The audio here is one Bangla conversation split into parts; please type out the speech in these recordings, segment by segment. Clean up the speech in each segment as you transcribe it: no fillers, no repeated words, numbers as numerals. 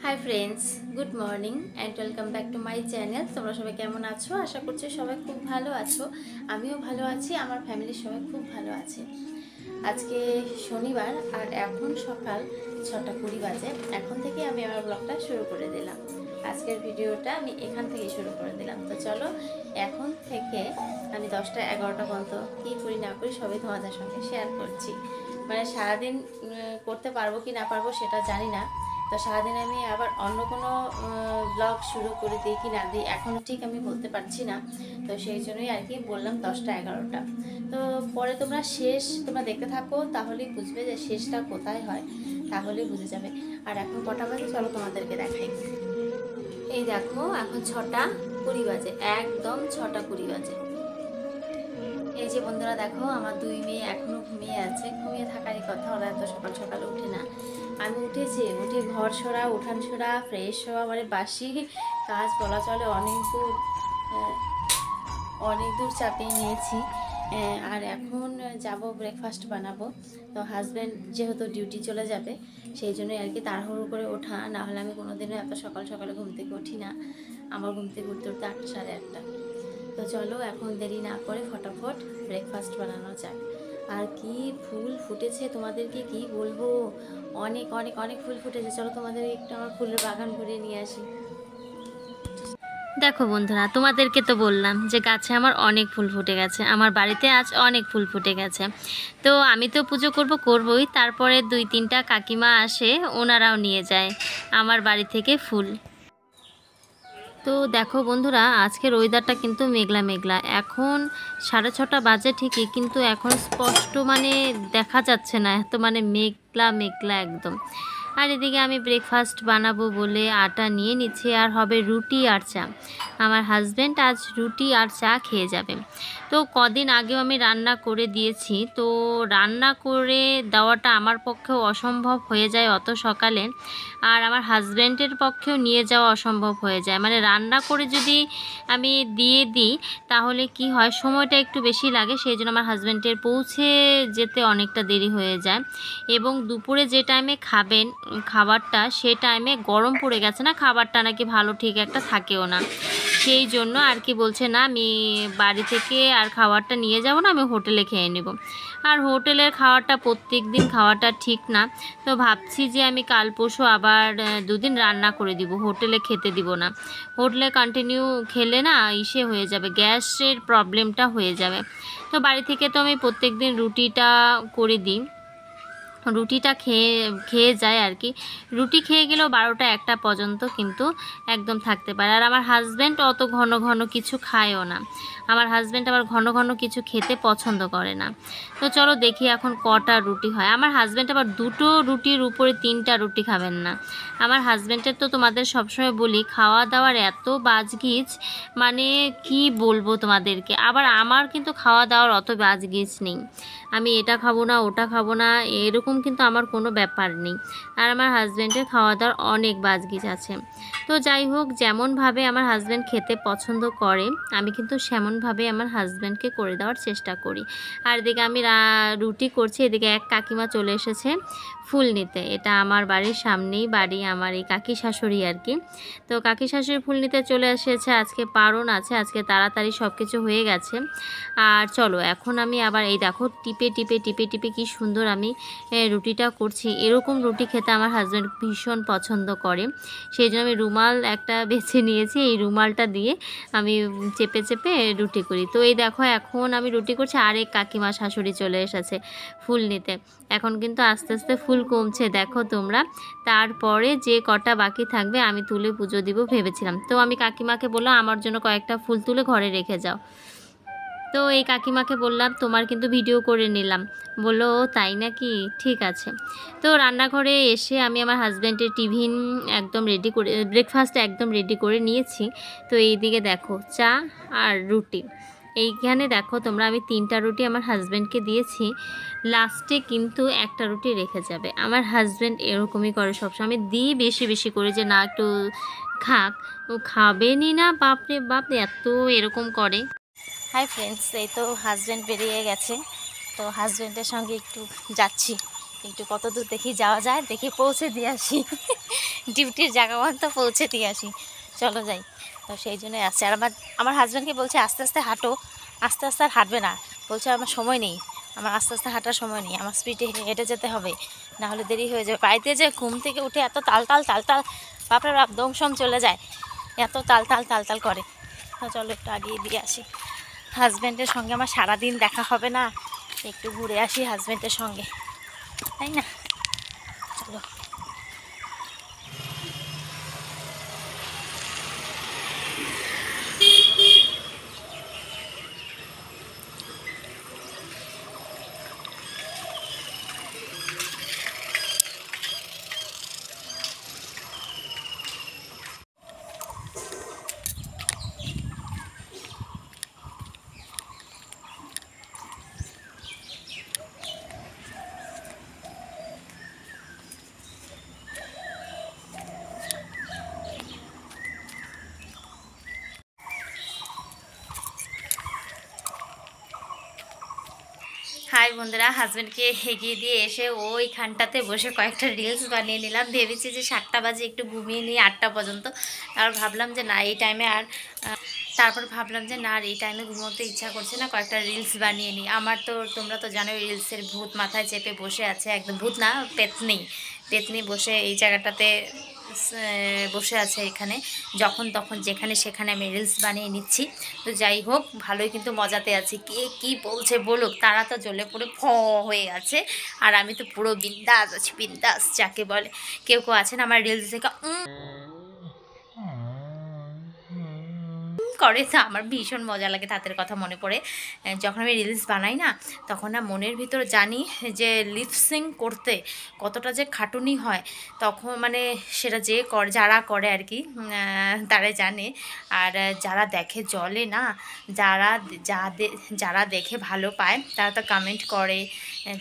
Hi friends, good morning and welcome back to my channel. তোমরা সবাই কেমন আছো? আশা করছি সবাই খুব ভালো আছো। আমিও ভালো আছি, আমার ফ্যামিলির সবাই খুব ভালো আছে। আজকে শনিবার আর এখন সকাল 6:20 বাজে। এখন থেকে আমি আমার ব্লগটা শুরু করে দিলাম। আজকের ভিডিওটা আমি এখান থেকেই শুরু করে দিলাম। তো চলো, এখন থেকে আমি 10টা-11টা পর্যন্ত কী করি না করি সবই তোমাদের সঙ্গে শেয়ার করছি। মানে সারাদিন করতে পারবো কি না পারবো সেটা জানি না। তো সারাদিন আমি আবার অন্য কোনো ব্লগ শুরু করে দিই কি না দিই এখনও ঠিক আমি বলতে পারছি না। তো সেই জন্যই আর কি বললাম 10টা-11টা। তো পরে তোমরা দেখতে থাকো, তাহলেই বুঝবে যে শেষটা কোথায় হয়, তাহলেই বুঝে যাবে। আর এখন কটা বাজে চলো তোমাদেরকে দেখাই। এই দেখো, এখন 6:20 বাজে, একদম 6:20 বাজে। এই যে বন্ধুরা দেখো, আমার দুই মেয়ে এখনো ঘুমিয়ে আছে। ঘুমিয়ে থাকারই কথা, ওরা এত সকাল সকাল উঠে না। আমি উঠেছি, উঠে ঘর সরা, উঠান সরা, ফ্রেশ হওয়া, মানে বাসি কাজ বলা চলে অনেক দূর চাপিয়ে নিয়েছি। আর এখন যাব ব্রেকফাস্ট বানাবো। তো হাজব্যান্ড যেহেতু ডিউটি চলে যাবে, সেই জন্যই আর কি তাড়াহুড়ো করে ওঠা। না হলে আমি কোনোদিনও এত সকাল সকালে ঘুম থেকে উঠি না। আমার ঘুম থেকে উঠতে উঠতে 8টা-8:30। তো চলো, এখন দেরি না করে ফটাফট ব্রেকফাস্ট বানানো যাক। আর কি ফুল ফুটেছে, তোমাদেরকে কি বলবো, অনেক অনেক অনেক ফুল ফুটেছে। চলো তোমাদের একটু আমার ফুলের বাগান ঘুরিয়ে নিয়ে আসি। দেখো বন্ধুরা, তোমাদেরকে তো বললাম যে গাছে আমার অনেক ফুল ফুটে গেছে, আমার বাড়িতে আজ অনেক ফুল ফুটে গেছে। তো আমি তো পুজো করবই, তারপরে 2-3টা কাকিমা আসে, ওনারাও নিয়ে যায় আমার বাড়ি থেকে ফুল। তো দেখো বন্ধুরা, আজকের ওয়েদারটা কিন্তু মেঘলা মেঘলা। এখন 6:30 বাজে ঠিকই, কিন্তু এখন স্পষ্ট মানে দেখা যাচ্ছে না, এত মানে মেঘলা মেঘলা একদম। আর এদিকে আমি ব্রেকফাস্ট বানাবো বলে আটা নিয়ে নিচ্ছি, আর হবে রুটি আর চা। আমার হাজব্যান্ড আজ রুটি আর চা খেয়ে যাবে। তো কদিন আগেও আমি রান্না করে দিয়েছি, তো রান্না করে দেওয়াটা আমার পক্ষেও অসম্ভব হয়ে যায় অত সকালে, আর আমার হাজব্যান্ডের পক্ষেও নিয়ে যাওয়া অসম্ভব হয়ে যায়। মানে রান্না করে যদি আমি দিয়ে দিই তাহলে কি হয়, সময়টা একটু বেশি লাগে, সেই জন্য আমার হাজব্যান্ডের পৌঁছে যেতে অনেকটা দেরি হয়ে যায়। এবং দুপুরে যে টাইমে খাবেন খাবারটা, সে টাইমে গরম পড়ে গেছে না, খাবারটা নাকি ভালো ঠিক একটা থাকেও না। সেই জন্য আর কি বলছে, না আমি বাড়ি থেকে আর খাবারটা নিয়ে যাব না, আমি হোটেলে খেয়ে নেব। আর হোটেলের খাওয়াটা প্রত্যেক দিন খাওয়াটা ঠিক না। তো ভাবছি যে আমি কাল পরশু আবার 2 দিন রান্না করে দিব, হোটেলে খেতে দিব না। হোটেলে কন্টিনিউ খেলে না হয়ে যাবে, গ্যাসের প্রবলেমটা হয়ে যাবে। তো বাড়ি থেকে তো আমি প্রত্যেক দিন রুটিটা করে দিই, রুটিটা খেয়ে যায় আর কি। রুটি খেয়ে গেলেও 12টা-1টা পর্যন্ত কিন্তু একদম থাকতে পারে। আর আমার হাজব্যান্ড অত ঘন ঘন কিছু খায়ও না, আমার হাজব্যান্ড আবার ঘন ঘন কিছু খেতে পছন্দ করে না। তো চলো দেখি এখন কটা রুটি হয়। আমার হাজব্যান্ড আবার 2টো রুটির উপরে 3টা রুটি খাবেন না। আমার হাজব্যান্ডের তো তোমাদের সবসময় বলি খাওয়া দাওয়ার এত বাজগিজ, মানে কি বলবো তোমাদেরকে। আবার আমার কিন্তু খাওয়া দাওয়ার অত বাজগিজ নেই, আমি এটা খাবো না ওটা খাবো না এরকম কিন্তু আমার কোনো ব্যাপার নেই। আর আমার হাজব্যান্ডের খাওয়া দাওয়ার অনেক বাজগিজ আছে। তো যাই হোক, যেমনভাবে আমার হাজব্যান্ড খেতে পছন্দ করে আমি কিন্তু সেমনভাবে আমার হাজব্যান্ডকে করে দেওয়ার চেষ্টা করি। আর এদিকে আমি রুটি করছি, এদিকে এক কাকিমা চলে এসেছে ফুল নিতে। এটা আমার বাড়ির সামনেই বাড়ি, আমার এই কাকি শাশুড়ি আর কি। তো কাকি শাশুড়ি ফুল নিতে চলে এসেছে, আজকে পারণ আছে, আজকে তাড়াতাড়ি সব কিছু হয়ে গেছে। আর চলো এখন আমি আবার এই দেখো টিপে টিপে টিপে টিপে কি সুন্দর আমি রুটিটা করছি। এরকম রুটি খেতে আমার হাজব্যান্ড ভীষণ পছন্দ করে, সেই জন্য আমি রুমাল একটা বেছে নিয়েছি, এই রুমালটা দিয়ে আমি চেপে চেপে রুটি করি। তো এই দেখো এখন আমি রুটি করছি, আরেক কাকিমা শাশুড়ি চলে এসেছে ফুল নিতে। এখন কিন্তু আস্তে আস্তে ফুল কমছে দেখো তোমরা। তারপরে যে কটা বাকি থাকবে আমি তুলে পুজো দিব ভেবেছিলাম। তো আমি কাকিমাকে বললাম আমার জন্য কয়েকটা ফুল তুলে ঘরে রেখে যাও। তো এই কাকিমাকে বললাম তোমার কিন্তু ভিডিও করে নিলাম। বললো ও তাই নাকি, ঠিক আছে। তো রান্নাঘরে এসে আমি আমার হাজব্যান্ডের টিফিন একদম রেডি করে, ব্রেকফাস্ট একদম রেডি করে নিয়েছি। তো এইদিকে দেখো চা আর রুটি, এইখানে দেখো তোমরা আমি 3টা রুটি আমার হাজব্যান্ডকে দিয়েছি, লাস্টে কিন্তু একটা রুটি রেখে যাবে। আমার হাজব্যান্ড এরকমই করে সবসময়, আমি দিই বেশি বেশি করে যে না একটু খাক, ও খাবেনই না, বাপরে বাপ এত এরকম করে। হাই ফ্রেন্ডস, এই তো হাজব্যান্ড বেরিয়ে গেছে, তো হাজব্যান্ডের সঙ্গে একটু যাচ্ছি। একটু কত দূর দেখি যাওয়া যায়, দেখি পৌঁছে দিয়ে আসি ডিউটির জায়গা পর্যন্ত পৌঁছে দিয়ে আসি, চলো যাই। তো সেই জন্যই আসছে। আর আমার হাজব্যান্ডকে বলছে আস্তে আস্তে হাঁটো, আস্তে আস্তে আর হাঁটবে না, বলছে আমার সময় নেই, আমার আস্তে আস্তে হাঁটার সময় নেই, আমার স্পিডে হেঁটে যেতে হবে, নাহলে দেরি হয়ে যাবে। বাড়িতে যে ঘুম থেকে উঠে এত তালতাল তালতাল, বাপরে বাপ দমসম চলে যায়, এত তালতাল তালতাল করে। তো চলো একটু আগিয়ে দিয়ে আসি। হাজব্যান্ডের সঙ্গে আমার সারাদিন দেখা হবে না, একটু ঘুরে আসি হাজব্যান্ডের সঙ্গে, তাই না? চলো। হাই বন্ধুরা, হাজব্যান্ডকে এগিয়ে দিয়ে এসে ওইখানটাতে বসে কয়েকটা রিলস বানিয়ে নিলাম। ভেবেছি যে 7টা বাজে একটু ঘুমিয়ে নিই 8টা পর্যন্ত, আর ভাবলাম যে না এই টাইমে আর তারপর ভাবলাম যে না আর এই টাইমে ঘুমোতে ইচ্ছা করছে না, কয়েকটা রিলস বানিয়ে নিই। আমার তো তোমরা তো জানো রিলসের ভূত মাথায় চেপে বসে আছে, একদম ভূত না পেতনি, পেতনি বসে এই জায়গাটাতে বসে আছে এখানে, যখন তখন যেখানে সেখানে আমি রিলস বানিয়ে নিচ্ছি। তো যাই হোক, ভালোই কিন্তু মজাতে আছি। কে কি বলছে বলুক, তারা তো জ্বলে পুরো হয়ে আছে, আর আমি তো পুরো বিন্দাস আছি, বিন্দাস যাকে বলে। কেউ কেউ আছেন আমার রিলস থেকে করে, তো আমার ভীষণ মজা লাগে, তাদের কথা মনে পড়ে। যখন আমি রিলস বানাই না, তখন না মনের ভিতর জানি যে লিপসিং করতে কতটা যে খাটুনি হয়, তখন মানে সেটা যে যারা করে আর কি তারাই জানে। আর যারা দেখে জ্বলে না, যারা যারা দেখে ভালো পায় তারা তো কমেন্ট করে,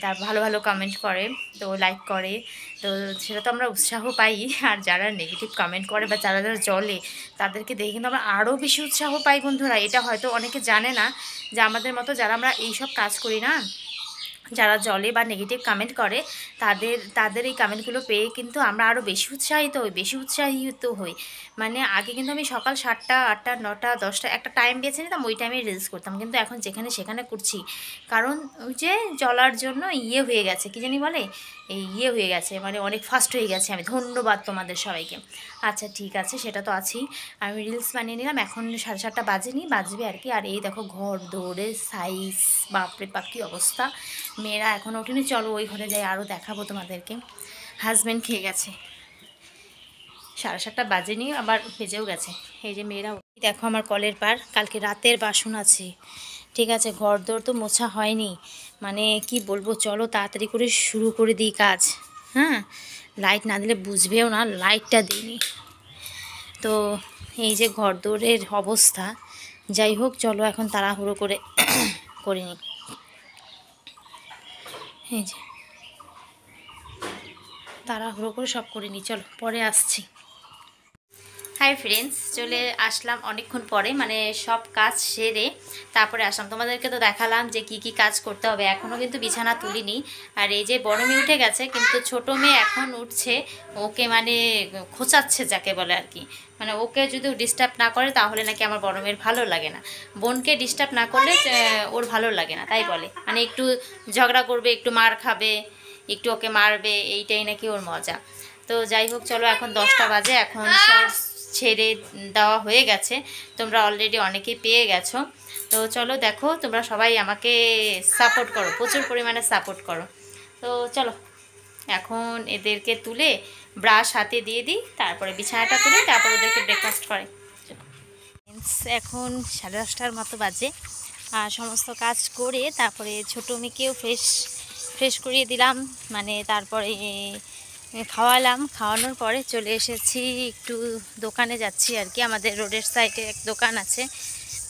তার ভালো ভালো কমেন্ট করে, তো লাইক করে, তো সেটা তো আমরা উৎসাহ পাই। আর যারা নেগেটিভ কমেন্ট করে বা যারা যারা জ্বলে, তাদেরকে দেখে কিন্তু আমরা আরও বেশি উৎসাহ পাই বন্ধুরা। এটা হয়তো অনেকে জানে না যে আমাদের মতো যারা আমরা এইসব কাজ করি না, যারা জ্বলে বা নেগেটিভ কমেন্ট করে, তাদের এই কমেন্টগুলো পেয়ে কিন্তু আমরা আরও বেশি উৎসাহিত হই। মানে আগে কিন্তু আমি সকাল 7টা 8টা 9টা 10টা একটা টাইম বেছে নিতাম, ওই টাইমে রিলস করতাম, কিন্তু এখন যেখানে সেখানে করছি, কারণ ওই যে জ্বলার জন্য হয়ে গেছে, কী জানি বলে, এই হয়ে গেছে, মানে অনেক ফাস্ট হয়ে গেছে আমি। ধন্যবাদ তোমাদের সবাইকে। আচ্ছা ঠিক আছে, সেটা তো আছেই। আমি রিলস বানিয়ে নিলাম, এখন 7:30 বাজেনি, বাজবে আর কি। আর এই দেখো ঘর দৌড়ে সাইজ, বাপরে বাপ কী অবস্থা। মেয়েরা এখন ওঠেনি, চলো ওই ঘরে যাই, আরও দেখাবো তোমাদেরকে। হাজব্যান্ড খেয়ে গেছে, 7:30 বাজেনি, আবার বেজেও গেছে। এই যে মেয়েরা দেখো আমার কলের পার, কালকে রাতের বাসন আছে, ঠিক আছে, ঘর দৌড় তো মোছা হয়নি, মানে কি বলবো। চলো তাড়াতাড়ি করে শুরু করে দিই কাজ। হ্যাঁ, লাইট না দিলে বুঝবেও না, লাইটটা দিইনি তো। এই যে ঘর দৌড়ের অবস্থা, যাই হোক চলো এখন তাড়াহুড়ো করে করে নিই। এই যে তাড়াহুড়ো করে সব করে নিই, চলো পরে আসছি। হাই ফ্রেন্ডস, চলে আসলাম অনেকক্ষণ পরে, মানে সব কাজ সেরে তারপরে আসলাম। তোমাদেরকে তো দেখালাম যে কি কি কাজ করতে হবে, এখনও কিন্তু বিছানা তুলিনি। আর এই যে বড় মেয়ে উঠে গেছে, কিন্তু ছোট মেয়ে এখন উঠছে, ওকে মানে খোঁচাচ্ছে যাকে বলে আর কি। মানে ওকে যদি ডিস্টার্ব না করে তাহলে নাকি আমার বড় মেয়ের ভালো লাগে না, বোনকে ডিস্টার্ব না করলে ওর ভালো লাগে না, তাই বলে। মানে একটু ঝগড়া করবে, একটু মার খাবে, একটু ওকে মারবে, এইটাই নাকি ওর মজা। তো যাই হোক চলো, এখন 10টা বাজে, এখন শর্টস ছেড়ে দেওয়া হয়ে গেছে, তোমরা অলরেডি অনেকেই পেয়ে গেছো। তো চলো দেখো, তোমরা সবাই আমাকে সাপোর্ট করো, প্রচুর পরিমাণে সাপোর্ট করো। তো চলো এখন এদেরকে তুলে ব্রাশ হাতে দিয়ে দিই, তারপরে বিছানাটা তুলে তারপর ওদেরকে ব্রেকফাস্ট করে। এখন 10:30টার মতো বাজে, আর সমস্ত কাজ করে তারপরে ছোটো মেয়েকেও ফ্রেশ করিয়ে দিলাম, মানে তারপরে খাওয়ালাম। খাওয়ানোর পরে চলে এসেছি, একটু দোকানে যাচ্ছি আর কি, আমাদের রোডের সাইডে এক দোকান আছে,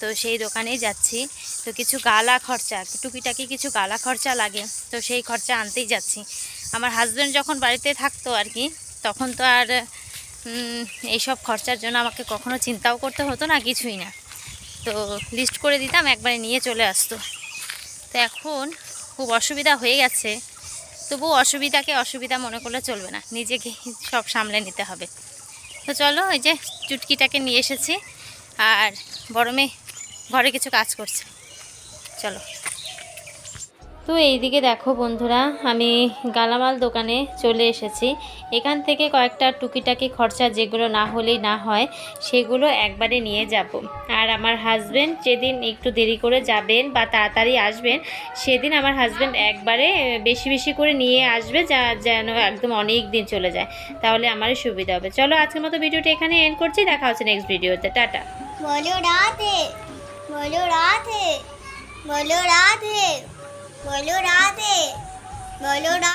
তো সেই দোকানেই যাচ্ছি। তো কিছু গালা খরচা, টুকিটাকি কিছু গালা খরচা লাগে, তো সেই খরচা আনতেই যাচ্ছি। আমার হাজব্যান্ড যখন বাড়িতে থাকতো আর কি, তখন তো আর এইসব খরচার জন্য আমাকে কখনো চিন্তাও করতে হতো না, কিছুই না। তো লিস্ট করে দিতাম, একবারে নিয়ে চলে আসতো। তো এখন খুব অসুবিধা হয়ে গেছে, তবু অসুবিধাকে অসুবিধা মনে করলে চলবে না, নিজেকে সব সামলে নিতে হবে। তো চলো, এই যে চুটকিটাকে নিয়ে এসেছি, আর বড় মেয়ে ঘরে কিছু কাজ করছে, চলো। তো এইদিকে দেখো বন্ধুরা, আমি গালামাল দোকানে চলে এসেছি। এখান থেকে কয়েকটা টুকিটাকি খরচা যেগুলো না হলেই না হয় সেগুলো একবারে নিয়ে যাব। আর আমার হাজব্যান্ড যেদিন একটু দেরি করে যাবেন বা তাড়াতাড়ি আসবেন, সেদিন আমার হাজব্যান্ড একবারে বেশি বেশি করে নিয়ে আসবে, যেন একদম অনেক দিন চলে যায়, তাহলে আমারই সুবিধা হবে। চলো, আজকের মতো ভিডিওটা এখানে এন্ড করছি, দেখা হচ্ছে নেক্সট ভিডিওতে। টাটা। বলো রাধে, বলো রাধে, বলো রাধে, বলো রাধে, বলো রাধে।